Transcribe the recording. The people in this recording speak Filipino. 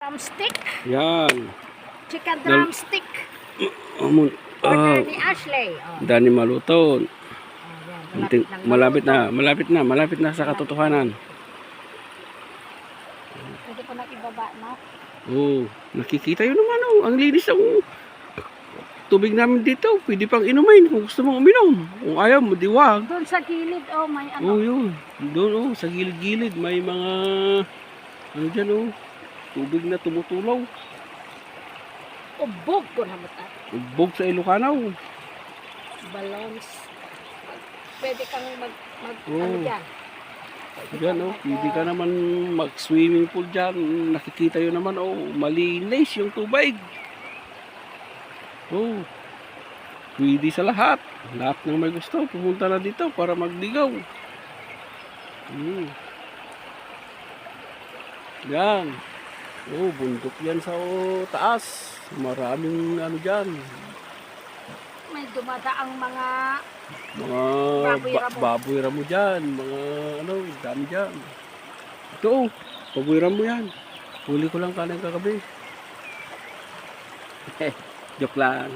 Drumstick. Yan. Chicken drumstick. Amon. Order ni Ashley. Oh. Dani maluton. Oh, yan. Malapit na sa katotohanan. Pwede ko nang ibaba na. Oh, nakikita yun naman oh. Ang linis ng tubig namin dito. Pwede pang inumin kung gusto mong uminom. Kung ayaw mo, diwag. Doon sa gilid, oh, may ano. Oh, yun. Doon oh, sa gilid-gilid may mga ano dyan oh. Tubig na tumutulaw. Ubog ko na mata. Ubog sa Ilocano. Balloons. Pwede kang ano Oh. dyan. Diyan oh, pwede ka naman mag-swimming pool dyan. Nakikita yun naman oh, malinis yung tubig. Oh, pwede sa lahat. Lahat ng may gusto, pumunta na dito para magdigaw. Yan. Oh, bundok yan sa taas. Maraming ano dyan. May dumadaang mga Baboy ramo dyan. Mga ano, dami dyan. Ito oh, baboy ramo yan. Huli ko lang kanang kagabi. Joke lang.